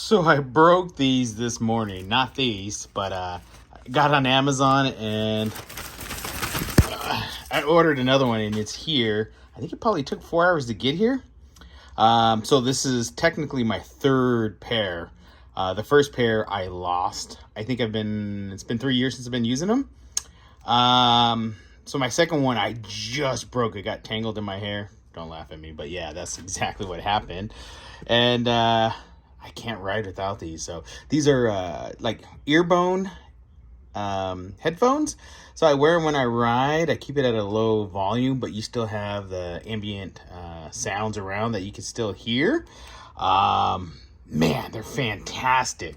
So I broke these this morning, not these, but I got on Amazon and I ordered another one and it's here. I think it probably took 4 hours to get here. So this is technically my third pair. The first pair I lost. I think it's been 3 years since I've been using them. So my second one I just broke. It got tangled in my hair. Don't laugh at me, but yeah, that's exactly what happened. And I can't ride without these. So these are like earbone headphones. So I wear them when I ride. I keep it at a low volume, but you still have the ambient sounds around that you can still hear. Man, they're fantastic.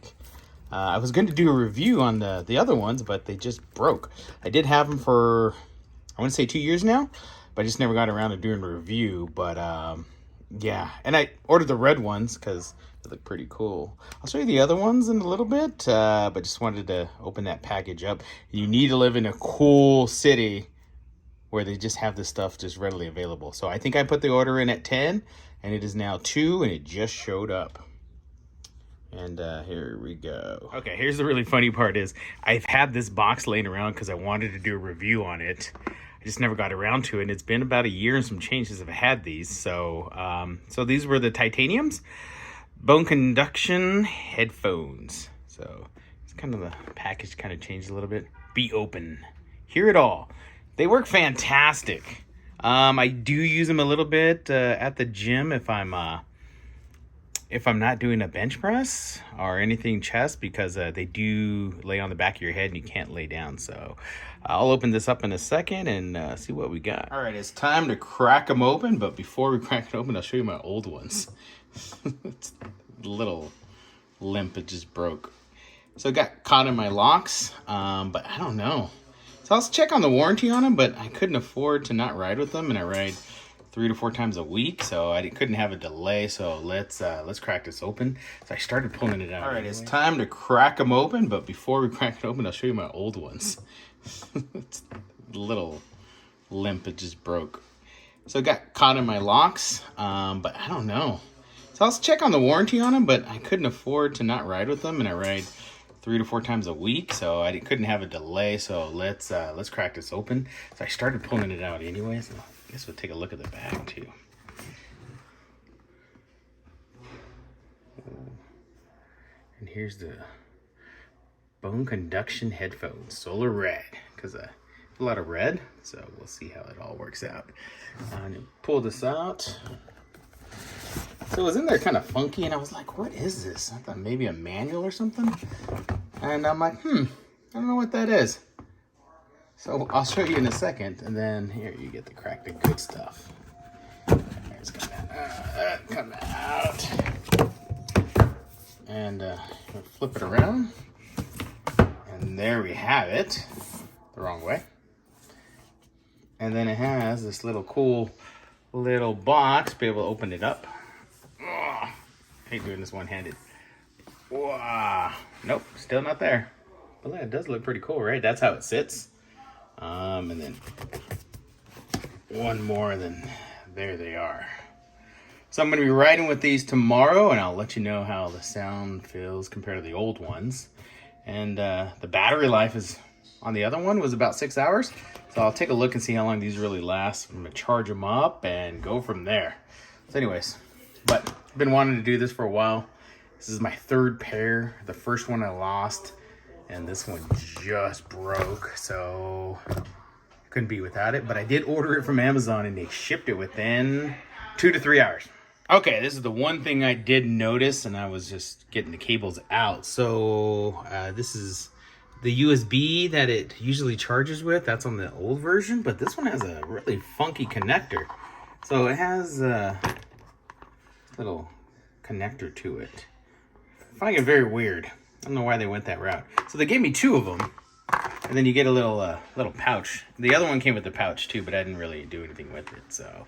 I was going to do a review on the other ones, but they just broke. I did have them for, I want to say 2 years now, but I just never got around to doing a review. But yeah, and I ordered the red ones because they look pretty cool. I'll show you the other ones in a little bit, but just wanted to open that package up. You need to live in a cool city where they just have this stuff just readily available. So I think I put the order in at 10, and it is now 2, and it just showed up. And here we go. Okay, here's the really funny part is I've had this box laying around because I wanted to do a review on it. I just never got around to it. And it's been about a year and some change since I've had these. So, so these were the titaniums, bone conduction headphones. So it's kind of the package kind of changed a little bit. Be open. Hear it all. They work fantastic. I do use them a little bit at the gym if I'm not doing a bench press or anything chest, because they do lay on the back of your head and you can't lay down. So I'll open this up in a second and see what we got. All right, it's time to crack them open. But before we crack it open, I'll show you my old ones. It's a little limp, it just broke. So it got caught in my locks, but I don't know. So I'll check on the warranty on them, but I couldn't afford to not ride with them, and I ride 3 to 4 times a week, so I couldn't have a delay. So let's crack this open. So I started pulling it out. All right, it's time to crack them open, but before we crack it open, I'll show you my old ones. It's a little limp, it just broke. So it got caught in my locks, but I don't know. So I'll check on the warranty on them, but I couldn't afford to not ride with them, and I ride 3 to 4 times a week, so I couldn't have a delay. So let's crack this open. So I started pulling it out anyway. So I guess we'll take a look at the bag too. And here's the bone conduction headphones, solar red, because a lot of red. So we'll see how it all works out. And pull this out. So it was in there kind of funky, and I was like, what is this? I thought maybe a manual or something. And I'm like, I don't know what that is. So I'll show you in a second, and then here you get to crack the good stuff. There's come out. And flip it around. And there we have it. The wrong way. And then it has this little cool little box. Be able to open it up. Oh, I hate doing this one-handed. Wow. Nope, still not there. But it does look pretty cool, right? That's how it sits. And then one more, then there they are. So I'm going to be riding with these tomorrow, and I'll let you know how the sound feels compared to the old ones. And the battery life is on the other one was about 6 hours. So I'll take a look and see how long these really last. I'm going to charge them up and go from there. So anyways, but I've been wanting to do this for a while. This is my third pair. The first one I lost, and this one just broke, so couldn't be without it. But I did order it from Amazon, and they shipped it within 2 to 3 hours. Okay, this is the one thing I did notice, and I was just getting the cables out. So this is the USB that it usually charges with. That's on the old version, but this one has a really funky connector. So it has a little connector to it. I find it very weird. I don't know why they went that route. So they gave me 2 of them, and then you get a little pouch. The other one came with the pouch too, but I didn't really do anything with it. So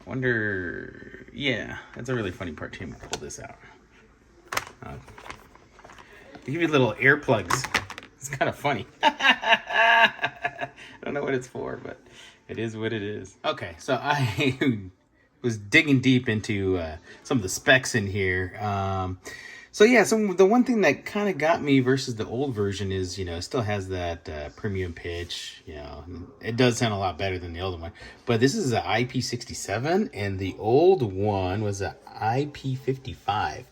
I wonder, yeah, that's a really funny part too. I'm gonna pull this out. They give you little earplugs. It's kind of funny. I don't know what it's for, but it is what it is. Okay, so I was digging deep into some of the specs in here. So yeah, so the one thing that kind of got me versus the old version is, it still has that premium pitch. It does sound a lot better than the old one. But this is an IP67, and the old one was an IP55.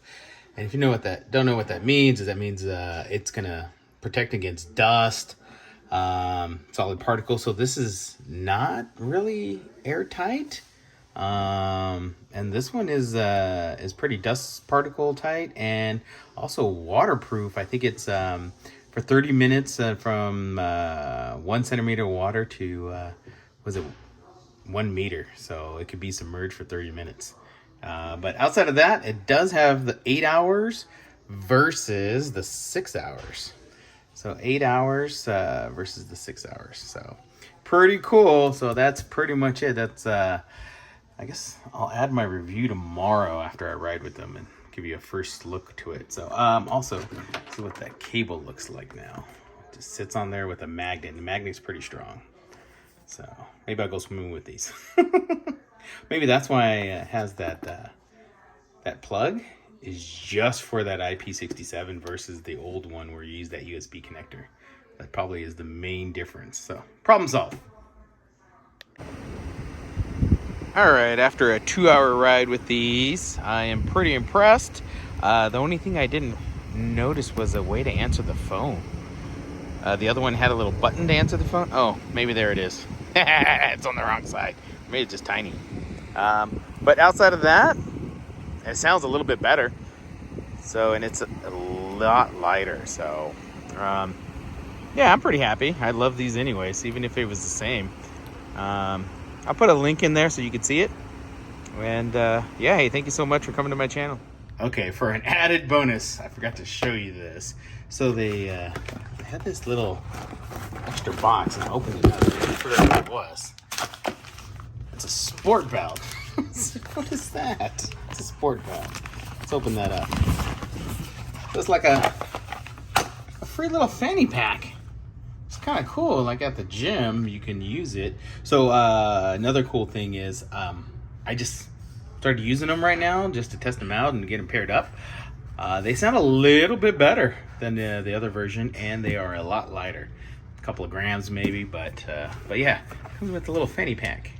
And if you don't know what that means, is that means it's gonna protect against dust, solid particles. So this is not really airtight. And this one is pretty dust particle tight and also waterproof. I think it's for 30 minutes from 1 centimeter water to was it 1 meter, so it could be submerged for 30 minutes. But outside of that, it does have the 8 hours versus the 6 hours. So 8 hours versus the 6 hours. So pretty cool. So that's pretty much it. That's I guess I'll add my review tomorrow after I ride with them and give you a first look to it. So also see what that cable looks like now. It just sits on there with a magnet, and the magnet's pretty strong. So maybe I'll go swimming with these. Maybe that's why it has that plug is just for that IP67 versus the old one where you use that USB connector. That probably is the main difference. So problem solved. All right, after a 2-hour ride with these, I am pretty impressed. The only thing I didn't notice was a way to answer the phone. The other one had a little button to answer the phone. Oh, maybe there it is. It's on the wrong side. Maybe it's just tiny. But outside of that, it sounds a little bit better. So, and it's a lot lighter. So, yeah, I'm pretty happy. I love these anyways, even if it was the same. I'll put a link in there so you can see it. And yeah, hey, thank you so much for coming to my channel. Okay, for an added bonus, I forgot to show you this. So they had this little extra box, and I opened it up and I forgot what it was. It's a sport belt. What is that? It's a sport belt. Let's open that up. It's like a free little fanny pack. Kind of cool. Like at the gym you can use it. So another cool thing is I just started using them right now just to test them out and get them paired up. They sound a little bit better than the other version, and they are a lot lighter, a couple of grams maybe, but yeah, comes with a little fanny pack.